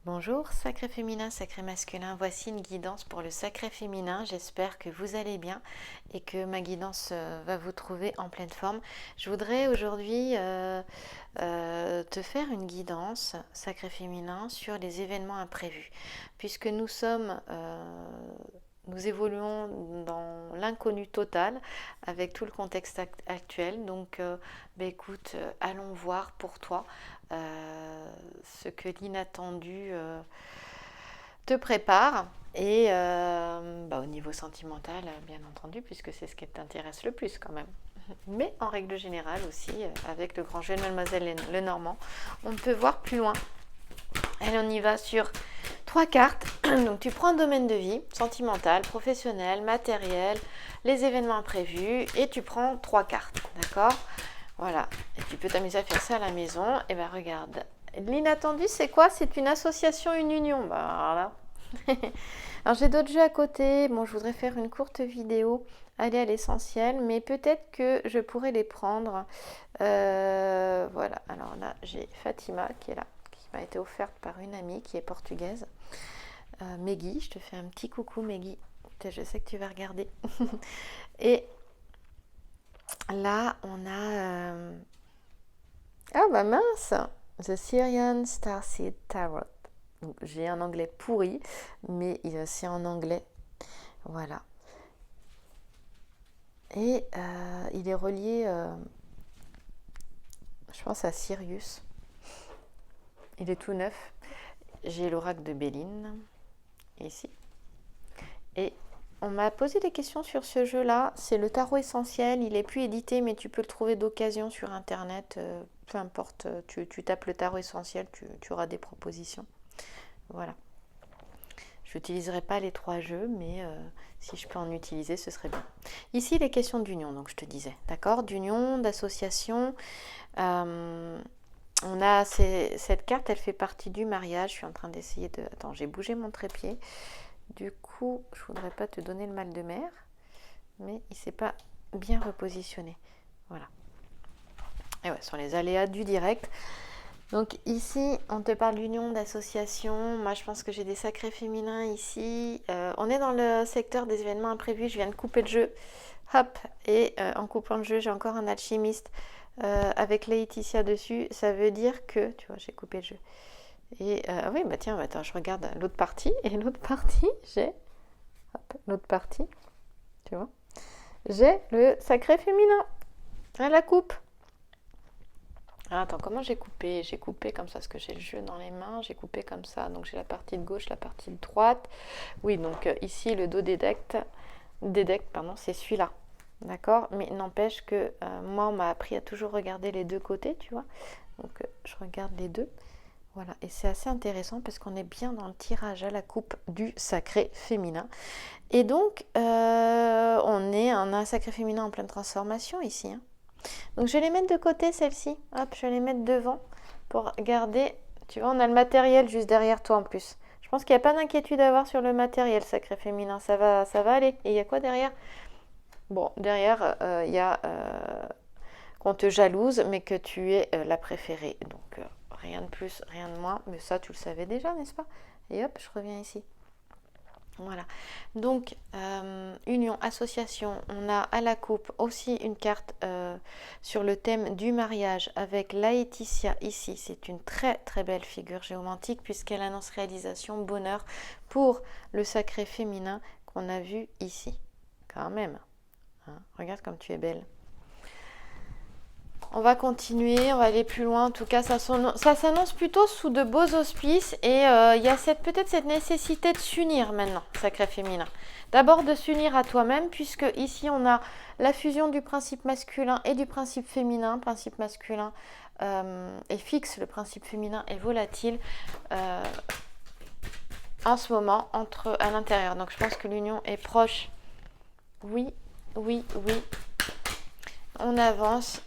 Bonjour, sacré féminin, sacré masculin, voici une guidance pour le sacré féminin. J'espère que vous allez bien et que ma guidance va vous trouver en pleine forme. Je voudrais aujourd'hui te faire une guidance sacré féminin sur les événements imprévus, puisque nous évoluons dans l'inconnu total avec tout le contexte actuel. Donc, écoute, allons voir pour toi ce que l'inattendu te prépare. Et au niveau sentimental, bien entendu, puisque c'est ce qui t'intéresse le plus quand même. Mais en règle générale aussi, avec le grand jeu de Mademoiselle Lenormand, on peut voir plus loin. Allez, on y va sur 3 cartes. Donc tu prends un domaine de vie, sentimental, professionnel, matériel, les événements imprévus, et tu prends 3 cartes, d'accord? Voilà, et tu peux t'amuser à faire ça à la maison. Et ben regarde, l'inattendu c'est quoi? C'est une association, une union. Voilà. Alors j'ai d'autres jeux à côté. Bon, je voudrais faire une courte vidéo, aller à l'essentiel, mais peut-être que je pourrais les prendre. Voilà, alors là j'ai Fatima qui est là, qui m'a été offerte par une amie qui est portugaise. Meggy, je te fais un petit coucou Meggy, je sais que tu vas regarder. Et là on a... Ah bah mince, The Syrian Starseed Tarot. Donc, j'ai un anglais pourri, mais c'est en anglais. Voilà. Et il est relié, je pense, à Sirius. Il est tout neuf. J'ai l'oracle de Béline, ici. Et on m'a posé des questions sur ce jeu-là. C'est le tarot essentiel. Il n'est plus édité, mais tu peux le trouver d'occasion sur Internet. Peu importe, tu tapes le tarot essentiel, tu auras des propositions. Voilà. Je n'utiliserai pas les 3 jeux, mais si je peux en utiliser, ce serait bien. Ici, les questions d'union, donc je te disais, d'accord? D'union, d'association. On a cette carte, elle fait partie du mariage. Je suis en train d'essayer de... Attends, j'ai bougé mon trépied. Du coup, je ne voudrais pas te donner le mal de mer, mais il ne s'est pas bien repositionné. Voilà. Et ouais, sur les aléas du direct. Donc ici, on te parle d'union, d'association. Moi, je pense que j'ai des sacrés féminins ici. On est dans le secteur des événements imprévus. Je viens de couper le jeu. Hop. Et en coupant le jeu, j'ai encore un alchimiste avec Laetitia dessus. Ça veut dire que... Tu vois, j'ai coupé le jeu. Et oui, bah tiens, attends, je regarde l'autre partie. Et l'autre partie, j'ai... Hop, l'autre partie. Tu vois. J'ai le sacré féminin à la coupe. Ah, attends, comment j'ai coupé? J'ai coupé comme ça, parce que j'ai le jeu dans les mains. J'ai coupé comme ça. Donc j'ai la partie de gauche, la partie de droite. Oui, donc ici, le dos des decks, c'est celui-là. D'accord? Mais n'empêche que moi, on m'a appris à toujours regarder les deux côtés, tu vois. Donc je regarde les deux. Voilà, et c'est assez intéressant parce qu'on est bien dans le tirage à la coupe du sacré féminin. Et donc, on a un sacré féminin en pleine transformation ici, hein. Donc je vais les mettre de côté, celles-ci. Hop, je vais les mettre devant pour garder... Tu vois, on a le matériel juste derrière toi en plus. Je pense qu'il n'y a pas d'inquiétude à avoir sur le matériel sacré féminin. Ça va aller. Et il y a quoi derrière? Bon, derrière, il y a qu'on te jalouse, mais que tu es la préférée. Donc, rien de plus, rien de moins. Mais ça, tu le savais déjà, n'est-ce pas? Et hop, je reviens ici. Voilà, donc union, association, on a à la coupe aussi une carte sur le thème du mariage avec Laetitia ici. C'est une très très belle figure géomantique puisqu'elle annonce réalisation, bonheur pour le sacré féminin qu'on a vu ici. Quand même, hein, regarde comme tu es belle. On va continuer, on va aller plus loin. En tout cas, ça s'annonce plutôt sous de beaux auspices. Et il y a peut-être cette nécessité de s'unir maintenant, sacré féminin. D'abord de s'unir à toi-même, puisque ici on a la fusion du principe masculin et du principe féminin. Le principe masculin est fixe, le principe féminin est volatile en ce moment à l'intérieur. Donc je pense que l'union est proche. Oui, oui, oui. On avance.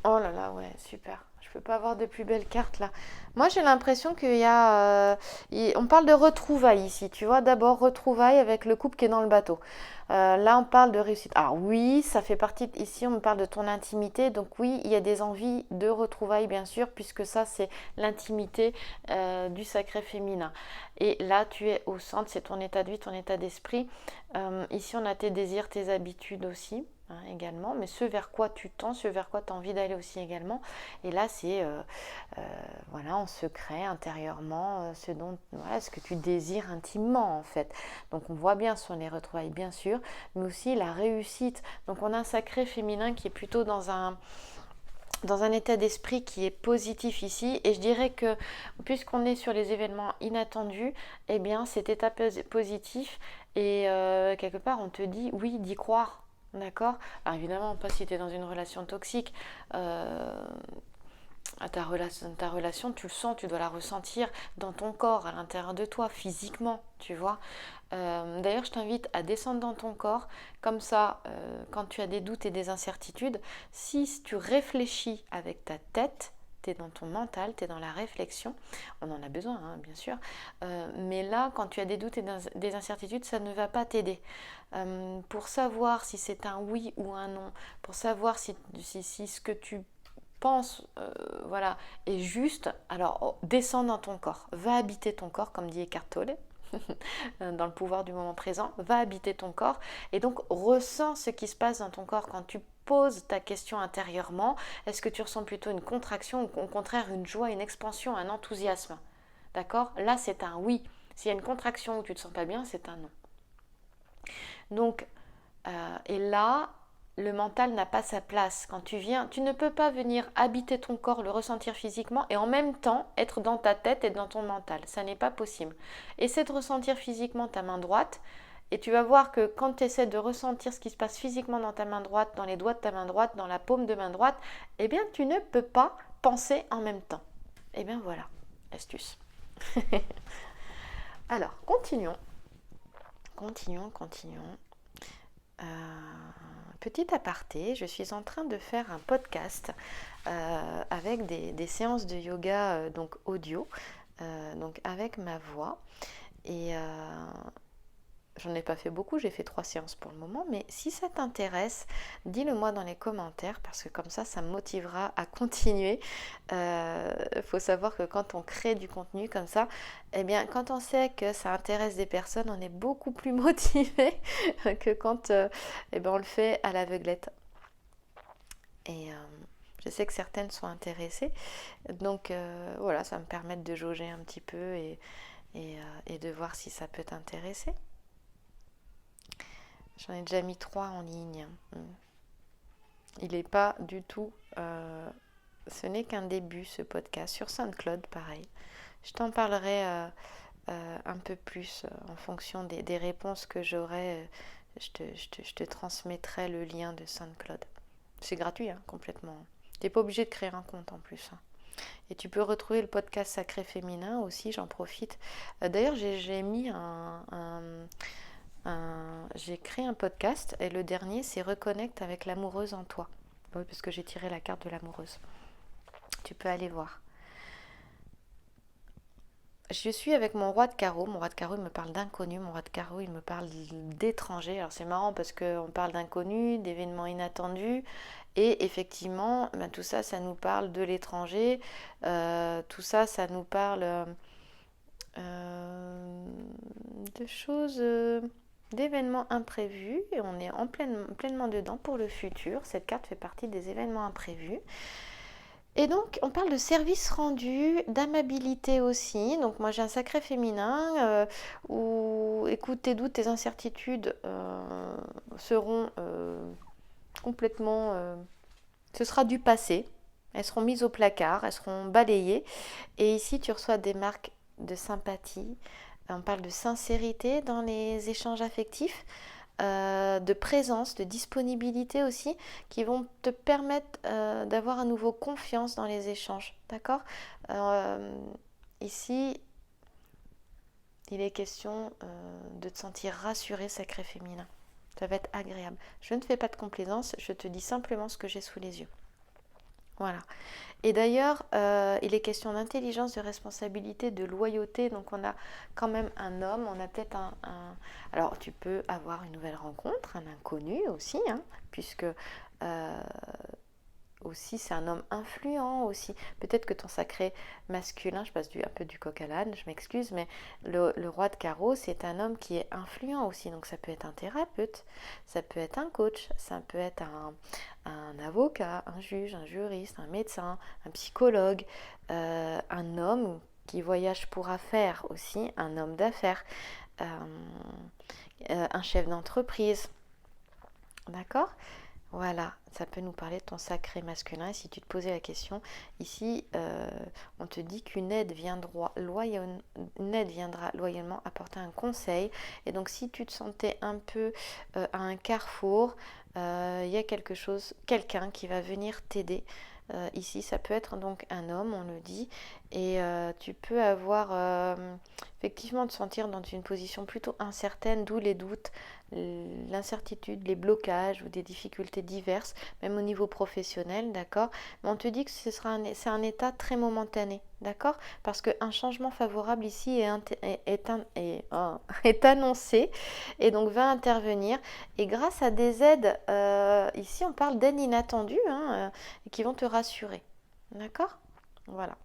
Oh là là, ouais, super. Je peux pas avoir de plus belle carte là. Moi j'ai l'impression qu'il y a... on parle de retrouvailles ici, tu vois. D'abord retrouvailles avec le couple qui est dans le bateau. Là on parle de réussite. Alors oui, ça fait partie... Ici on me parle de ton intimité. Donc oui, il y a des envies de retrouvailles bien sûr, puisque ça c'est l'intimité du sacré féminin. Et là tu es au centre, c'est ton état de vie, ton état d'esprit. Ici on a tes désirs, tes habitudes aussi. Également, mais ce vers quoi tu tends, ce vers quoi tu as envie d'aller aussi également. Et là, c'est voilà, en secret, intérieurement, ce que tu désires intimement en fait. Donc on voit bien sur les retrouvailles, bien sûr, mais aussi la réussite. Donc on a un sacré féminin qui est plutôt dans un état d'esprit qui est positif ici, et je dirais que puisqu'on est sur les événements inattendus, eh bien cet état positif, et quelque part on te dit oui d'y croire. D'accord. Alors évidemment, pas si tu es dans une relation toxique. Ta relation, tu le sens, tu dois la ressentir dans ton corps, à l'intérieur de toi, physiquement, tu vois. D'ailleurs, je t'invite à descendre dans ton corps, comme ça, quand tu as des doutes et des incertitudes, si tu réfléchis avec ta tête, tu es dans ton mental, tu es dans la réflexion, on en a besoin, hein, bien sûr, mais là, quand tu as des doutes et des incertitudes, ça ne va pas t'aider. Pour savoir si c'est un oui ou un non, pour savoir si ce que tu penses voilà, est juste, alors descends dans ton corps, va habiter ton corps, comme dit Eckhart Tolle, dans le pouvoir du moment présent, va habiter ton corps, et donc ressens ce qui se passe dans ton corps quand tu poses ta question intérieurement. Est-ce que tu ressens plutôt une contraction ou au contraire une joie, une expansion, un enthousiasme? D'accord? Là c'est un oui. S'il y a une contraction où tu ne te sens pas bien, c'est un non. Donc, et là, le mental n'a pas sa place. Quand tu viens, tu ne peux pas venir habiter ton corps, le ressentir physiquement et en même temps être dans ta tête et dans ton mental. Ça n'est pas possible. Essaie de ressentir physiquement ta main droite et tu vas voir que quand tu essaies de ressentir ce qui se passe physiquement dans ta main droite, dans les doigts de ta main droite, dans la paume de main droite, eh bien tu ne peux pas penser en même temps. Eh bien voilà, astuce. Alors, continuons. Petit aparté, je suis en train de faire un podcast avec des séances de yoga donc audio, donc avec ma voix. Et j'en ai pas fait beaucoup, j'ai fait 3 séances pour le moment, mais si ça t'intéresse, dis-le moi dans les commentaires, parce que comme ça me motivera à continuer. Faut savoir que quand on crée du contenu comme ça, eh bien quand on sait que ça intéresse des personnes, on est beaucoup plus motivé que quand on le fait à l'aveuglette. Et je sais que certaines sont intéressées, donc voilà, ça me permet de jauger un petit peu et de voir si ça peut t'intéresser. J'en ai déjà mis 3 en ligne. Il n'est pas du tout... ce n'est qu'un début, ce podcast. Sur SoundCloud, pareil. Je t'en parlerai un peu plus en fonction des réponses que j'aurai. Je te transmettrai le lien de SoundCloud. C'est gratuit, hein, complètement. Tu n'es pas obligé de créer un compte en plus. Hein. Et tu peux retrouver le podcast Sacré Féminin aussi, j'en profite. D'ailleurs, j'ai mis j'ai créé un podcast et le dernier c'est Reconnecte avec l'amoureuse en toi. Oui, parce que j'ai tiré la carte de l'amoureuse. Tu peux aller voir. Je suis avec mon roi de carreau. Mon roi de carreau il me parle d'inconnu. Mon roi de carreau il me parle d'étranger. Alors c'est marrant parce qu'on parle d'inconnu, d'événements inattendus. Et effectivement, tout ça, ça nous parle de l'étranger. Tout ça, ça nous parle de choses... d'événements imprévus, et on est pleinement dedans pour le futur. Cette carte fait partie des événements imprévus. Et donc, on parle de service rendu, d'amabilité aussi. Donc, moi, j'ai un sacré féminin où, écoute, tes doutes, tes incertitudes seront complètement... ce sera du passé. Elles seront mises au placard, elles seront balayées. Et ici, tu reçois des marques de sympathie. On parle de sincérité dans les échanges affectifs, de présence, de disponibilité aussi, qui vont te permettre d'avoir à nouveau confiance dans les échanges. D'accord ? Ici, il est question de te sentir rassuré, sacré féminin. Ça va être agréable. Je ne fais pas de complaisance, je te dis simplement ce que j'ai sous les yeux. Voilà. Et d'ailleurs, il est question d'intelligence, de responsabilité, de loyauté. Donc on a quand même un homme, on a peut-être Alors tu peux avoir une nouvelle rencontre, un inconnu aussi, hein, puisque aussi c'est un homme influent aussi. Peut-être que ton sacré masculin, je passe un peu du coq à l'âne, je m'excuse, mais le roi de carreau, c'est un homme qui est influent aussi. Donc ça peut être un thérapeute, ça peut être un coach, ça peut être un avocat, un juge, un juriste, un médecin, un psychologue, un homme qui voyage pour affaires aussi, un homme d'affaires, un chef d'entreprise. D'accord? Voilà, ça peut nous parler de ton sacré masculin. Et si tu te posais la question, ici, on te dit qu'une aide viendra loyalement apporter un conseil. Et donc, si tu te sentais un peu à un carrefour, il y a quelqu'un qui va venir t'aider. Ici, ça peut être donc un homme, on le dit, et tu peux avoir effectivement te sentir dans une position plutôt incertaine, d'où les doutes, l'incertitude, les blocages ou des difficultés diverses, même au niveau professionnel, d'accord. Mais on te dit que c'est un état très momentané, d'accord, parce qu'un changement favorable ici est annoncé et donc va intervenir. Et grâce à des aides, ici on parle d'aides inattendues, hein, qui vont te rassurer, d'accord. Voilà.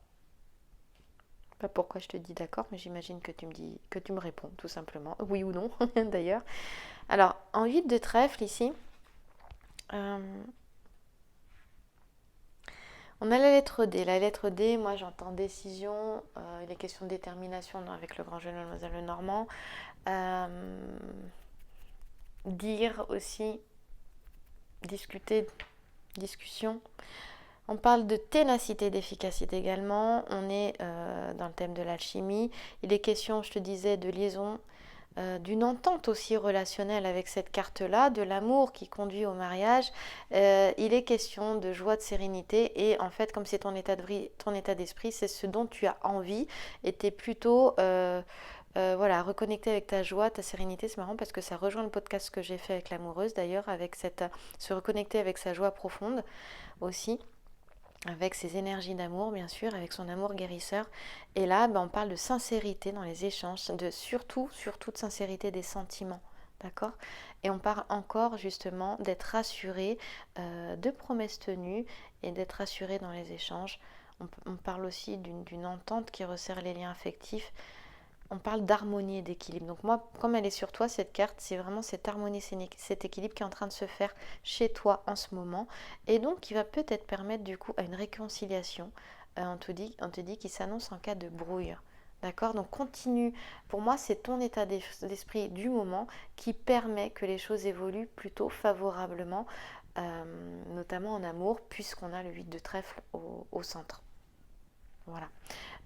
Pas pourquoi je te dis d'accord, mais j'imagine que tu me réponds tout simplement, oui ou non d'ailleurs. Alors, en 8 de trèfle ici, euh, on a la lettre D. La lettre D, moi j'entends décision, il est question de détermination avec le grand jeune mademoiselle Lenormand. Dire aussi, discuter, discussion. On parle de ténacité, d'efficacité également. On est dans le thème de l'alchimie. Il est question, je te disais, de liaison, d'une entente aussi relationnelle avec cette carte-là, de l'amour qui conduit au mariage. Il est question de joie, de sérénité et en fait, comme c'est ton état d'esprit, c'est ce dont tu as envie et tu es plutôt voilà, reconnecter avec ta joie, ta sérénité. C'est marrant parce que ça rejoint le podcast que j'ai fait avec l'amoureuse d'ailleurs, avec se reconnecter avec sa joie profonde aussi, avec ses énergies d'amour bien sûr, avec son amour guérisseur. Et là, on parle de sincérité dans les échanges, surtout de sincérité des sentiments, d'accord. Et on parle encore justement d'être rassuré, de promesses tenues et d'être rassuré dans les échanges. On parle aussi d'une entente qui resserre les liens affectifs. On parle d'harmonie et d'équilibre. Donc moi, comme elle est sur toi, cette carte, c'est vraiment cette harmonie, cet équilibre qui est en train de se faire chez toi en ce moment. Et donc, qui va peut-être permettre du coup à une réconciliation. On te dit qu'il s'annonce en cas de brouille. D'accord. Donc continue. Pour moi, c'est ton état d'esprit du moment qui permet que les choses évoluent plutôt favorablement, notamment en amour, puisqu'on a le 8 de trèfle au centre. Voilà.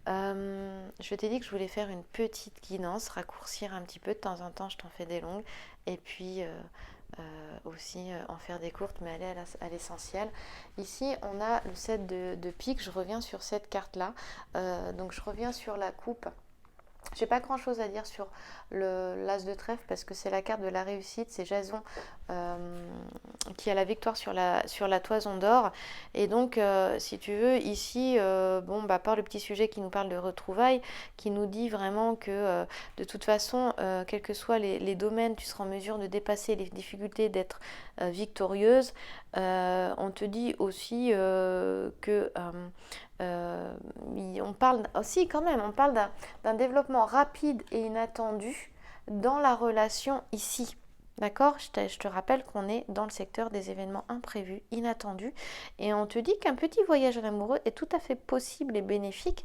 Je t'ai dit que je voulais faire une petite guidance, raccourcir un petit peu. De temps en temps, je t'en fais des longues. Et puis aussi en faire des courtes, mais aller à l'essentiel. Ici, on a le 7 de pique. Je reviens sur cette carte-là. Donc, je reviens sur la coupe. J'ai pas grand chose à dire sur l'as de trèfle parce que c'est la carte de la réussite, c'est Jason qui a la victoire sur la toison d'or. Et donc, si tu veux, ici, par le petit sujet qui nous parle de retrouvailles, qui nous dit vraiment que de toute façon, quels que soient les domaines, tu seras en mesure de dépasser les difficultés, d'être victorieuse. On te dit aussi que on parle aussi quand même, on parle d'un développement rapide et inattendu dans la relation ici. D'accord. Je te rappelle qu'on est dans le secteur des événements imprévus, inattendus. Et on te dit qu'un petit voyage à l'amoureux est tout à fait possible et bénéfique.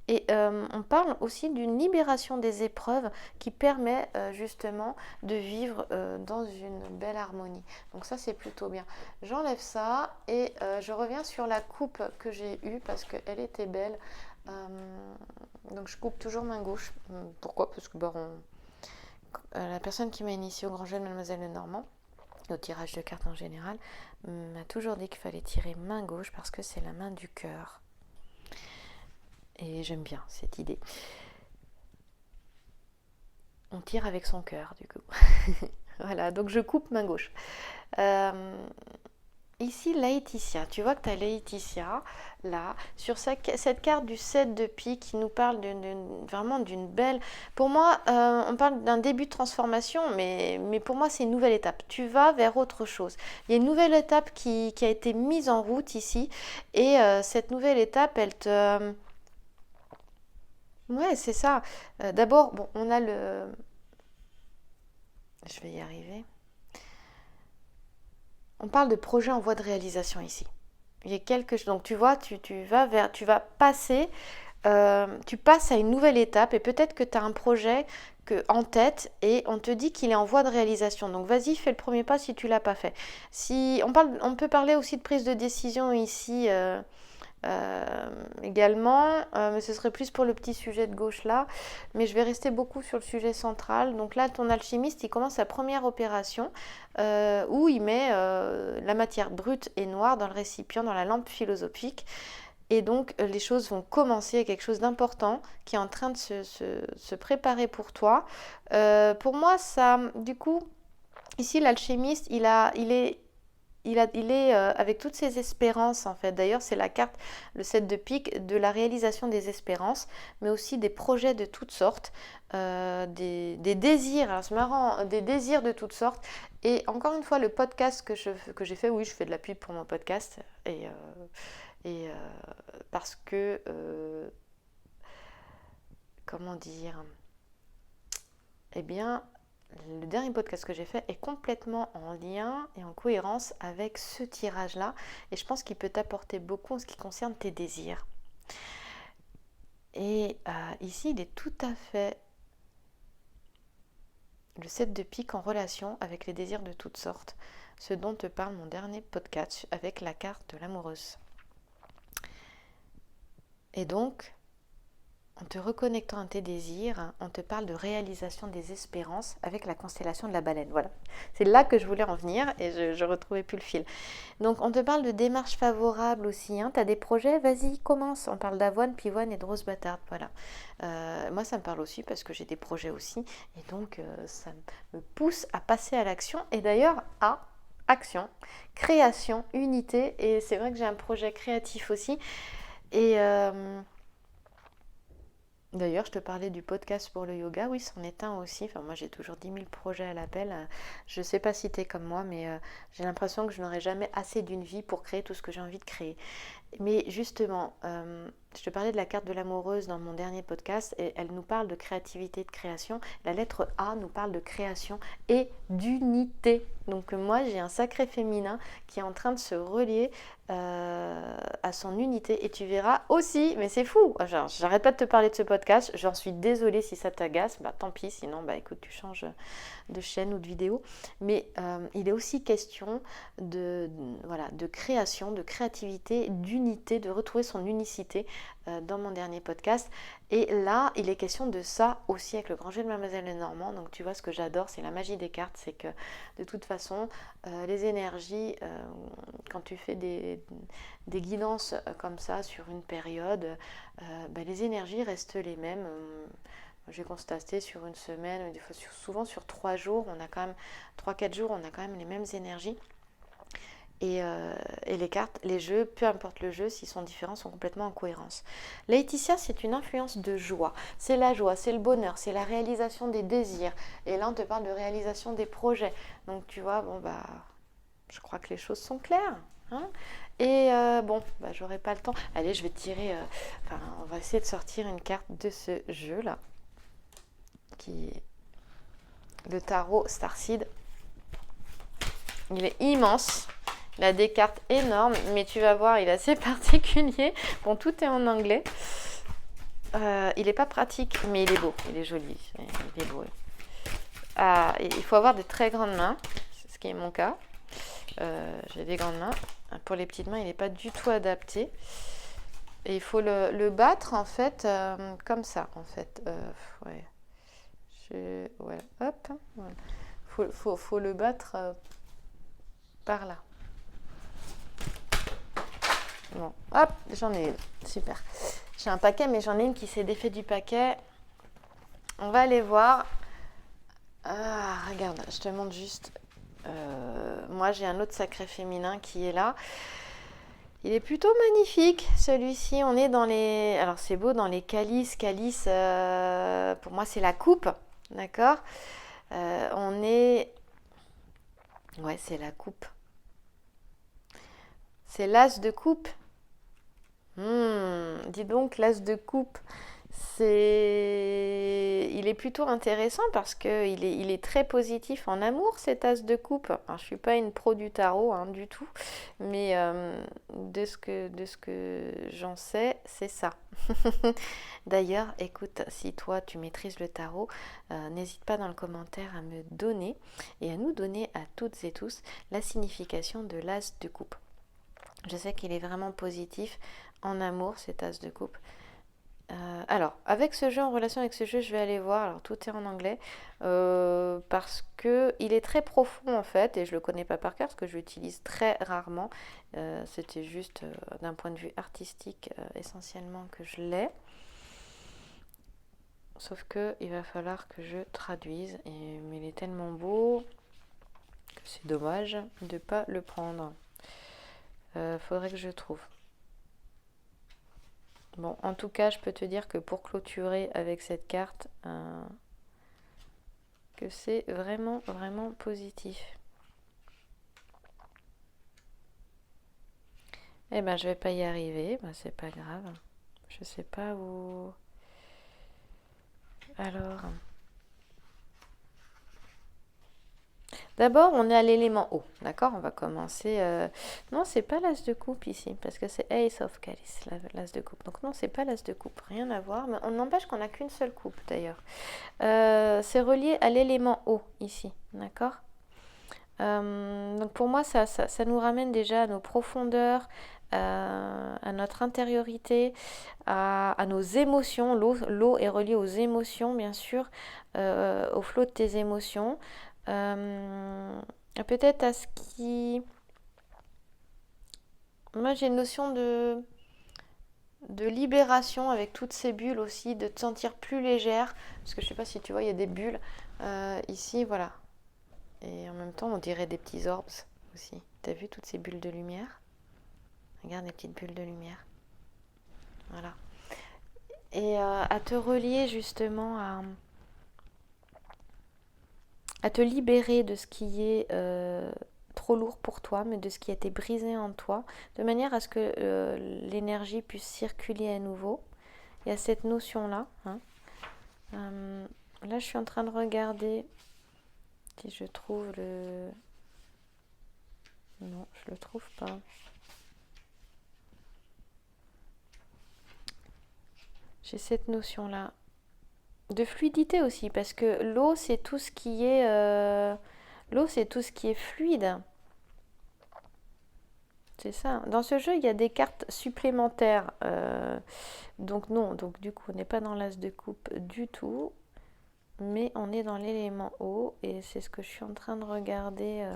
Et on parle aussi d'une libération des épreuves qui permet justement de vivre dans une belle harmonie. Donc ça, c'est plutôt bien. J'enlève ça et je reviens sur la coupe que j'ai eue parce qu'elle était belle. Donc je coupe toujours main gauche. Pourquoi? Parce que la personne qui m'a initiée au grand jeu de Mademoiselle Lenormand, au tirage de cartes en général, m'a toujours dit qu'il fallait tirer main gauche parce que c'est la main du cœur. Et j'aime bien cette idée. On tire avec son cœur du coup. Voilà, donc je coupe main gauche. Ici, Laetitia, tu vois que tu as Laetitia, là, sur cette carte du 7 de pique qui nous parle vraiment d'une belle... Pour moi, on parle d'un début de transformation, mais pour moi, c'est une nouvelle étape. Tu vas vers autre chose. Il y a une nouvelle étape qui a été mise en route ici, et cette nouvelle étape, elle te... Ouais, c'est ça. D'abord, bon, on a le... Je vais y arriver. On parle de projet en voie de réalisation ici. Il y a quelque chose. Donc tu vois, tu vas passer, tu passes à une nouvelle étape et peut-être que tu as un projet en tête et on te dit qu'il est en voie de réalisation. Donc vas-y, fais le premier pas si tu l'as pas fait. Si on peut parler aussi de prise de décision ici. Également, mais ce serait plus pour le petit sujet de gauche là, mais je vais rester beaucoup sur le sujet central. Donc là, ton alchimiste, il commence sa première opération où il met la matière brute et noire dans le récipient, dans la lampe philosophique. Et donc, les choses vont commencer, quelque chose d'important qui est en train de se préparer pour toi. Pour moi, ça, du coup, ici, l'alchimiste, il est avec toutes ses espérances en fait. D'ailleurs, c'est la carte, le 7 de pique, de la réalisation des espérances, mais aussi des projets de toutes sortes, des désirs. Alors c'est marrant, des désirs de toutes sortes. Et encore une fois, le podcast que j'ai fait, oui, je fais de la pub pour mon podcast. Et parce que, comment dire, eh bien, le dernier podcast que j'ai fait est complètement en lien et en cohérence avec ce tirage-là. Et je pense qu'il peut t'apporter beaucoup en ce qui concerne tes désirs. Et ici, il est tout à fait le 7 de pique en relation avec les désirs de toutes sortes. Ce dont te parle mon dernier podcast avec la carte de l'amoureuse. Et donc, en te reconnectant à tes désirs, on te parle de réalisation des espérances avec la constellation de la baleine. Voilà, c'est là que je voulais en venir et je ne retrouvais plus le fil. Donc on te parle de démarches favorables aussi. Tu as des projets, vas-y, commence. On parle d'avoine, pivoine et de rose bâtarde. Voilà. Moi, ça me parle aussi parce que j'ai des projets aussi. Et donc, ça me pousse à passer à l'action. Et d'ailleurs, à action, création, unité. Et c'est vrai que j'ai un projet créatif aussi. Et... D'ailleurs, je te parlais du podcast pour le yoga, oui, c'en est un aussi. Enfin, moi, j'ai toujours 10 000 projets à l'appel. Je ne sais pas si tu es comme moi, mais j'ai l'impression que je n'aurai jamais assez d'une vie pour créer tout ce que j'ai envie de créer. Mais justement, je te parlais de la carte de l'amoureuse dans mon dernier podcast et elle nous parle de créativité, de création. La lettre A nous parle de création et d'unité. Donc moi, j'ai un sacré féminin qui est en train de se relier à son unité et tu verras aussi, mais c'est fou, j'arrête pas de te parler de ce podcast, j'en suis désolée si ça t'agace, bah tant pis, sinon bah écoute, tu changes de chaîne ou de vidéo, mais il est aussi question voilà, de création, de créativité, d'unité, de retrouver son unicité dans mon dernier podcast. Et là, il est question de ça aussi avec le grand jeu de Mademoiselle Lenormand. Donc tu vois, ce que j'adore, c'est la magie des cartes, c'est que de toute façon, les énergies, quand tu fais des guidances comme ça sur une période, les énergies restent les mêmes. J'ai constaté sur une semaine, des fois souvent sur 3 jours, on a quand même 3-4 jours, on a quand même les mêmes énergies. Et les cartes, les jeux, peu importe le jeu, s'ils sont différents, sont complètement en cohérence. Laetitia, c'est une influence de joie. C'est la joie, c'est le bonheur, c'est la réalisation des désirs. Et là, on te parle de réalisation des projets. Donc, tu vois, bon, bah, je crois que les choses sont claires. Hein, et j'aurai pas le temps. Allez, je vais tirer. On va essayer de sortir une carte de ce jeu-là, qui est le tarot Starseed. Il est immense. Il a des cartes énormes, mais tu vas voir, il est assez particulier. Bon, tout est en anglais. Il n'est pas pratique, mais il est beau. Il est joli. Il est beau. Il faut avoir de très grandes mains, c'est ce qui est mon cas. J'ai des grandes mains. Pour les petites mains, il n'est pas du tout adapté. Et il faut le battre, en fait, comme ça, en fait. Ouais. Voilà. Hop. Voilà. Faut le battre par là. Bon, hop, j'en ai une. Super. J'ai un paquet, mais j'en ai une qui s'est défait du paquet. On va aller voir. Ah, regarde, je te montre juste. Moi, j'ai un autre sacré féminin qui est là. Il est plutôt magnifique, celui-ci. On est dans les... Alors, c'est beau, dans les calices. Calice, pour moi, c'est la coupe. D'accord. On est... Ouais, c'est la coupe. C'est l'as de coupe. Dis donc, l'as de coupe, il est plutôt intéressant parce il est très positif en amour, cet as de coupe. Alors, je suis pas une pro du tarot, hein, du tout, mais de ce que j'en sais, c'est ça. D'ailleurs, écoute, si toi tu maîtrises le tarot, n'hésite pas dans le commentaire à me donner et à nous donner à toutes et tous la signification de l'as de coupe. Je sais qu'il est vraiment positif en amour, cet as de coupe. Alors, avec ce jeu, en relation avec ce jeu, je vais aller voir. Alors, tout est en anglais parce que il est très profond en fait, et je le connais pas par cœur parce que je l'utilise très rarement. C'était juste d'un point de vue artistique essentiellement que je l'ai. Sauf que il va falloir que je traduise. Mais il est tellement beau que c'est dommage de pas le prendre. Faudrait que je trouve. Bon, en tout cas, je peux te dire que pour clôturer avec cette carte, que c'est vraiment, vraiment positif. Eh ben, je vais pas y arriver, ben, c'est pas grave. Je sais pas où... Alors... D'abord, on est à l'élément eau, d'accord? On va commencer... Non, c'est pas l'as de coupe ici, parce que c'est Ace of Calice, l'as de coupe. Donc non, c'est pas l'as de coupe, rien à voir. Mais on n'empêche qu'on n'a qu'une seule coupe, d'ailleurs. C'est relié à l'élément eau, ici, d'accord? Donc pour moi, ça nous ramène déjà à nos profondeurs, à notre intériorité, à nos émotions. L'eau est reliée aux émotions, bien sûr, au flot de tes émotions. Peut-être à ce qui... Moi, j'ai une notion de libération avec toutes ces bulles aussi, de te sentir plus légère. Parce que je sais pas si tu vois, il y a des bulles ici, voilà. Et en même temps, on dirait des petits orbes aussi. T'as vu toutes ces bulles de lumière? Regarde les petites bulles de lumière. Voilà. Et à te relier justement à te libérer de ce qui est trop lourd pour toi, mais de ce qui a été brisé en toi, de manière à ce que l'énergie puisse circuler à nouveau. Il y a cette notion-là. Hein. Là, je suis en train de regarder si je trouve le... Non, je le trouve pas. J'ai cette notion-là. De fluidité aussi, parce que l'eau, c'est tout ce qui est... l'eau, c'est tout ce qui est fluide. C'est ça. Dans ce jeu, il y a des cartes supplémentaires. Donc non, donc du coup, on n'est pas dans l'as de coupe du tout. Mais on est dans l'élément eau. Et c'est ce que je suis en train de regarder.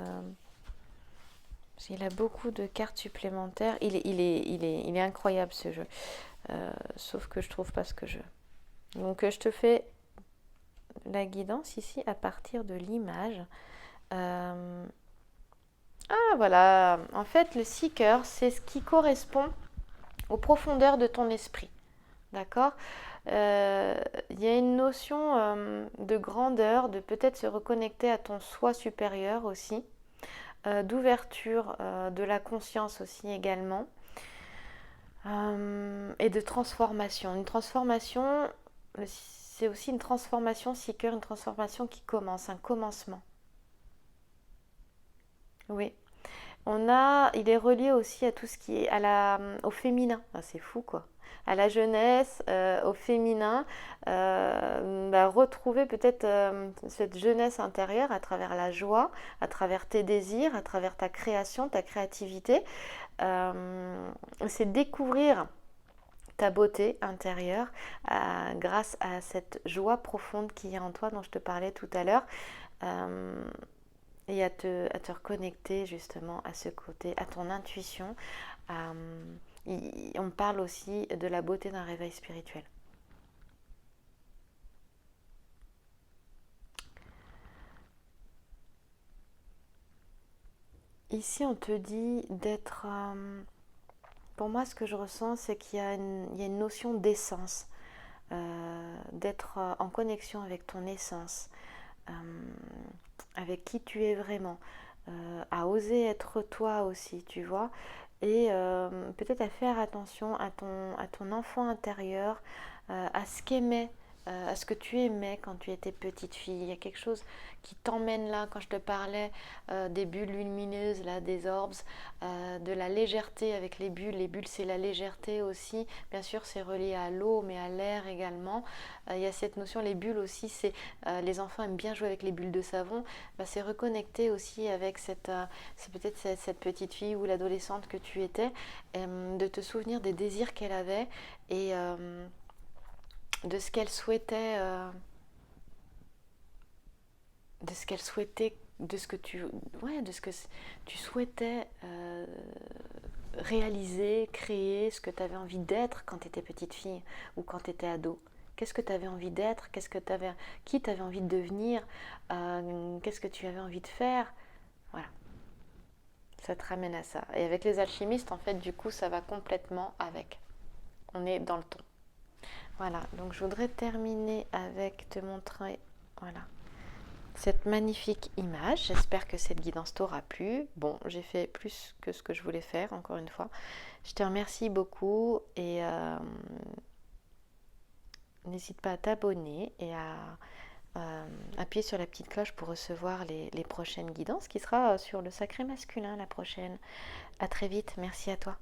Parce qu'il a beaucoup de cartes supplémentaires. Il est incroyable ce jeu. Sauf que je trouve pas ce que je veux. Donc je te fais la guidance ici à partir de l'image. Ah voilà, en fait le seeker c'est ce qui correspond aux profondeurs de ton esprit. D'accord. Il y a une notion de grandeur, de peut-être se reconnecter à ton soi supérieur aussi, d'ouverture de la conscience aussi également, et de transformation. Une transformation, c'est aussi une transformation seeker, une transformation qui commence, un commencement. Oui. Il est relié aussi à tout ce qui est au féminin. Ah, c'est fou quoi. À la jeunesse, au féminin, retrouver peut-être cette jeunesse intérieure à travers la joie, à travers tes désirs, à travers ta création, ta créativité. C'est découvrir ta beauté intérieure grâce à cette joie profonde qui est en toi dont je te parlais tout à l'heure. Et à te reconnecter justement à ce côté, à ton intuition. On parle aussi de la beauté d'un réveil spirituel. Ici, on te dit d'être... pour moi, ce que je ressens, c'est il y a une notion d'essence, d'être en connexion avec ton essence, euh, avec qui tu es vraiment, à oser être toi aussi, tu vois, et peut-être à faire attention à ton enfant intérieur, à ce qu'aimait, à ce que tu aimais quand tu étais petite fille. Il y a quelque chose qui t'emmène là, quand je te parlais des bulles lumineuses, là, des orbs, de la légèreté avec les bulles. Les bulles, c'est la légèreté aussi. Bien sûr, c'est relié à l'eau, mais à l'air également. Il y a cette notion, les bulles aussi, c'est les enfants aiment bien jouer avec les bulles de savon. Bah, c'est reconnecter aussi avec c'est peut-être cette petite fille ou l'adolescente que tu étais, de te souvenir des désirs qu'elle avait et de ce qu'elle souhaitait, de ce qu'elle souhaitait, de ce que tu, ouais, de ce que tu souhaitais réaliser, créer, ce que tu avais envie d'être quand tu étais petite fille ou quand tu étais ado. Qu'est-ce que tu avais envie d'être? Qui tu avais envie de devenir? Qu'est-ce que tu avais envie de faire? Voilà, ça te ramène à ça. Et avec les alchimistes, en fait, du coup, ça va complètement avec. On est dans le ton. Voilà, donc je voudrais terminer avec te montrer, voilà, cette magnifique image. J'espère que cette guidance t'aura plu. Bon, j'ai fait plus que ce que je voulais faire, encore une fois. Je te remercie beaucoup et n'hésite pas à t'abonner et à appuyer sur la petite cloche pour recevoir les prochaines guidances, qui sera sur le sacré masculin la prochaine. À très vite, merci à toi.